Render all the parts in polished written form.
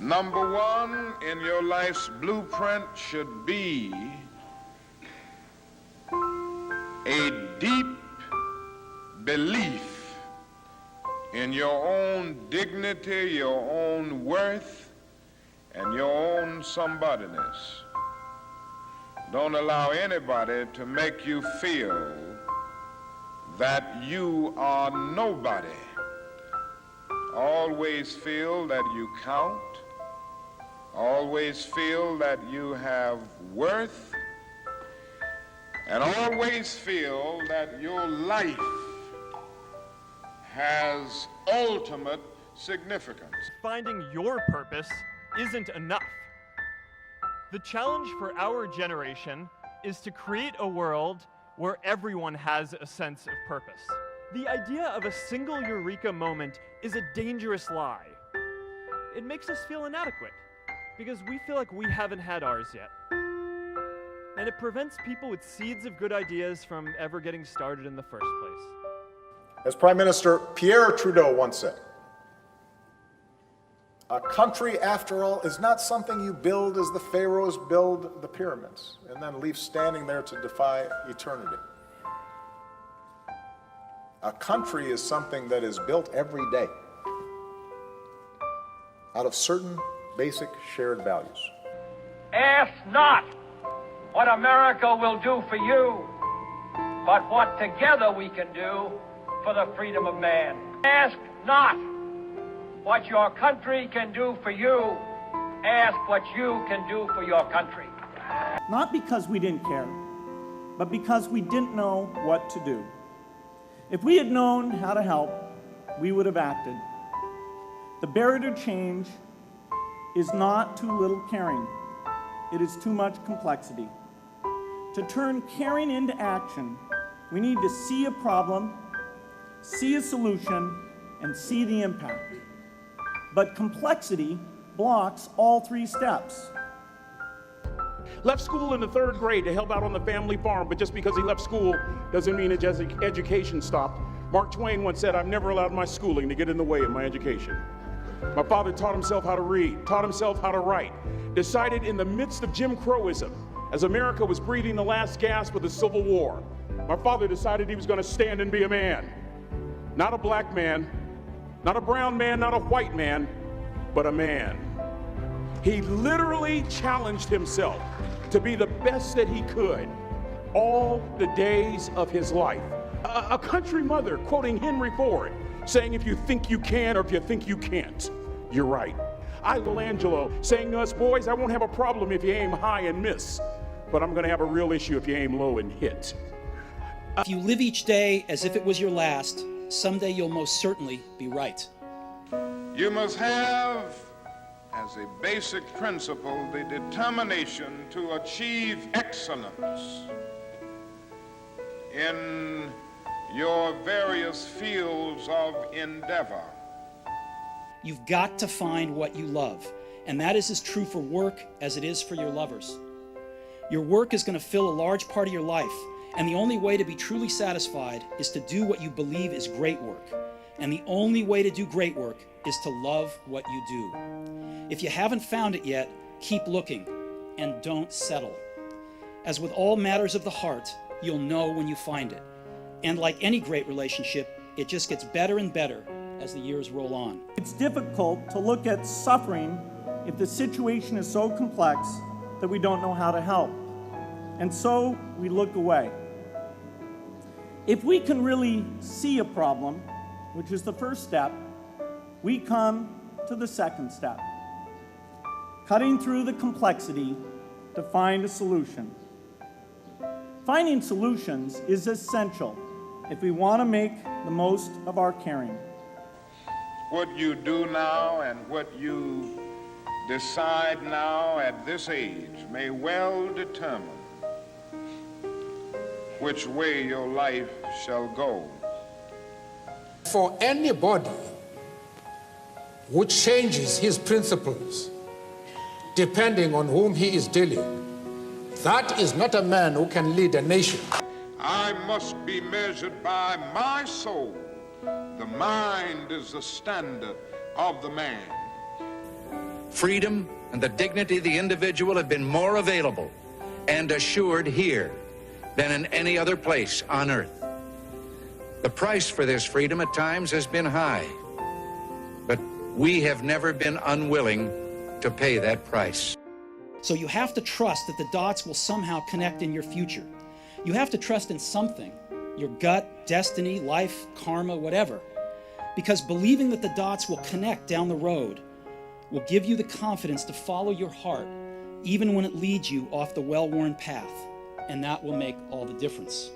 Number one in your life's blueprint should be a deep belief in your own dignity, your own worth, and your own somebodyness. Don't allow anybody to make you feel that you are nobody. Always feel that you count. Always feel that you have worth. And always feel that your life has ultimate significance. Finding your purpose isn't enough. The challenge for our generation is to create a world where everyone has a sense of purpose. The idea of a single eureka moment is a dangerous lie. It makes us feel inadequate because we feel like we haven't had ours yet. And it prevents people with seeds of good ideas from ever getting started in the first place. As Prime Minister Pierre Trudeau once said, a country, after all, is not something you build as the pharaohs build the pyramids and then leave standing there to defy eternity. A country is something that is built every day out of certain basic shared values. Ask not what America will do for you, but what together we can do for the freedom of man. Ask not what your country can do for you, ask what you can do for your country. Not because we didn't care, but because we didn't know what to do. If we had known how to help, we would have acted. The barrier to change is not too little caring. It is too much complexity. To turn caring into action, we need to see a problem, see a solution, and see the impact. But complexity blocks all three steps. Left school in the 3rd grade to help out on the family farm, but just because he left school doesn't mean his education stopped. Mark Twain once said, "I've never allowed my schooling to get in the way of my education." My father taught himself how to read, taught himself how to write, decided in the midst of Jim Crowism, as America was breathing the last gasp of the Civil War, my father decided he was going to stand and be a man. Not a black man, not a brown man, not a white man, but a man. He literally challenged himself to be the best that he could all the days of his life. A country mother quoting Henry Ford, saying, "If you think you can or if you think you can't, you're right." Michelangelo saying to us, "Boys, I won't have a problem if you aim high and miss, but I'm going to have a real issue if you aim low and hit." If you live each day as if it was your last, someday you'll most certainly be right. You must have, as a basic principle, the determination to achieve excellence in your various fields of endeavor. You've got to find what you love, and that is as true for work as it is for your lovers. Your work is going to fill a large part of your life, and the only way to be truly satisfied is to do what you believe is great work. And the only way to do great work is to love what you do. If you haven't found it yet, keep looking and don't settle. As with all matters of the heart, you'll know when you find it. And like any great relationship, it just gets better and better as the years roll on. It's difficult to look at suffering if the situation is so complex that we don't know how to help. And so we look away. If we can really see a problem, which is the first step, we come to the second step. Cutting through the complexity to find a solution. Finding solutions is essential if we want to make the most of our caring. What you do now and what you decide now at this age may well determine which way your life shall go. For anybody who changes his principles depending on whom he is dealing, that is not a man who can lead a nation. I must be measured by my soul. The mind is the standard of the man. freedom and the dignity of the individual have been more available and assured here than in any other place on earth. The price for this freedom at times has been high, but we have never been unwilling to pay that price. So you have to trust that the dots will somehow connect in your future. You have to trust in something, your gut, destiny, life, karma, whatever. Because believing that the dots will connect down the road will give you the confidence to follow your heart, even when it leads you off the well-worn path. And that will make all the difference.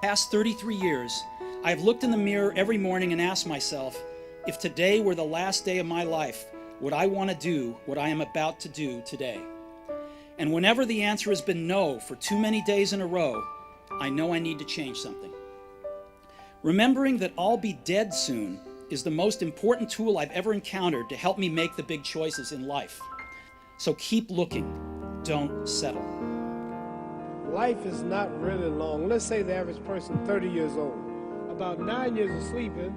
Past 33 years, I've looked in the mirror every morning and asked myself, if today were the last day of my life, would I want to do what I am about to do today? And whenever the answer has been no for too many days in a row, I know I need to change something. Remembering that I'll be dead soon is the most important tool I've ever encountered to help me make the big choices in life. So keep looking, don't settle. Life is not really long. Let's say the average person 30 years old. About 9 years of sleeping,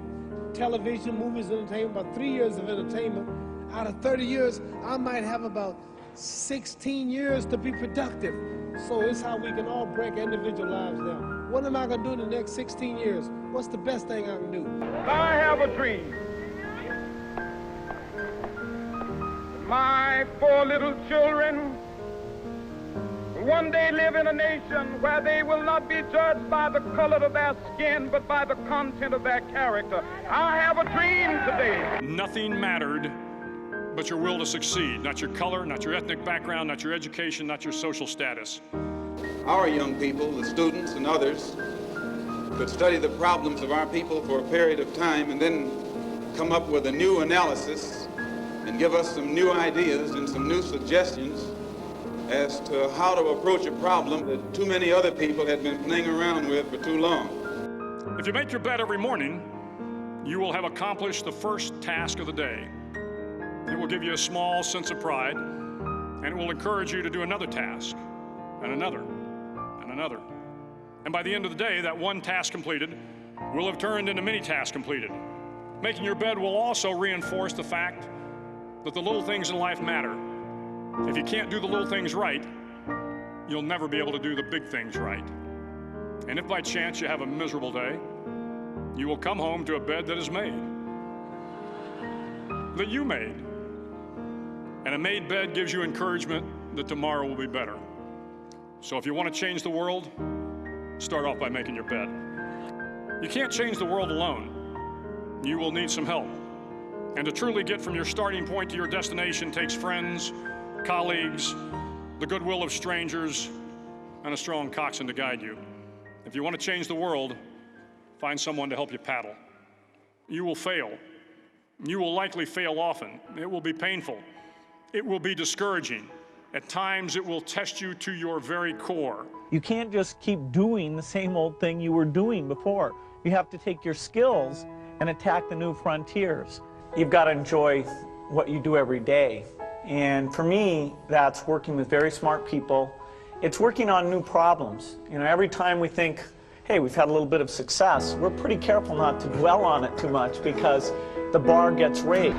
television, movies, entertainment, about 3 years of entertainment. Out of 30 years, I might have about 16 years to be productive. So it's how we can all break individual lives down. What am I going to do in the next 16 years? What's the best thing I can do? I have a dream. My 4 little children will one day live in a nation where they will not be judged by the color of their skin, but by the content of their character. I have a dream today. Nothing mattered but your will to succeed, not your color, not your ethnic background, not your education, not your social status. Our young people, the students and others, could study the problems of our people for a period of time and then come up with a new analysis and give us some new ideas and some new suggestions as to how to approach a problem that too many other people had been playing around with for too long. If you make your bed every morning, you will have accomplished the first task of the day. It will give you a small sense of pride, and it will encourage you to do another task, and another, and another. And by the end of the day, that one task completed will have turned into many tasks completed. Making your bed will also reinforce the fact that the little things in life matter. If you can't do the little things right, you'll never be able to do the big things right. And if by chance you have a miserable day, you will come home to a bed that is made, that you made. And a made bed gives you encouragement that tomorrow will be better. So if you want to change the world, start off by making your bed. You can't change the world alone. You will need some help. And to truly get from your starting point to your destination takes friends, colleagues, the goodwill of strangers, and a strong coxswain to guide you. If you want to change the world, find someone to help you paddle. You will fail. You will likely fail often. It will be painful. It will be discouraging. At times, it will test you to your very core. You can't just keep doing the same old thing you were doing before. You have to take your skills and attack the new frontiers. You've got to enjoy what you do every day. And for me, that's working with very smart people. It's working on new problems. You know, every time we think, hey, we've had a little bit of success, we're pretty careful not to dwell on it too much because the bar gets raised.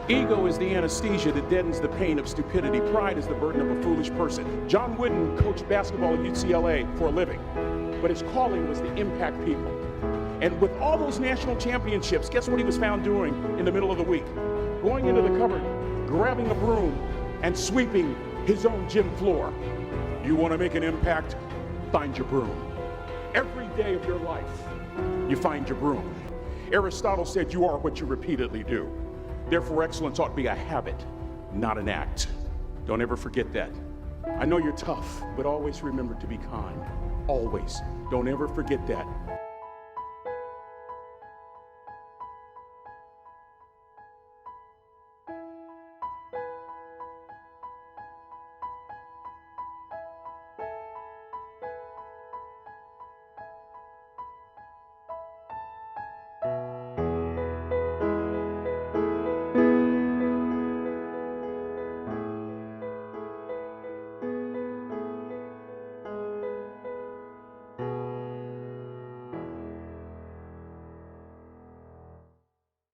Ego is the anesthesia that deadens the pain of stupidity. Pride is the burden of a foolish person. John Wooden coached basketball at UCLA for a living, but his calling was to impact people. And with all those national championships, guess what he was found doing in the middle of the week? Going into the cupboard, grabbing a broom, and sweeping his own gym floor. You want to make an impact? Find your broom. Every day of your life, you find your broom. Aristotle said you are what you repeatedly do. Therefore, excellence ought to be a habit, not an act. Don't ever forget that. I know you're tough, but always remember to be kind. Always. Don't ever forget that.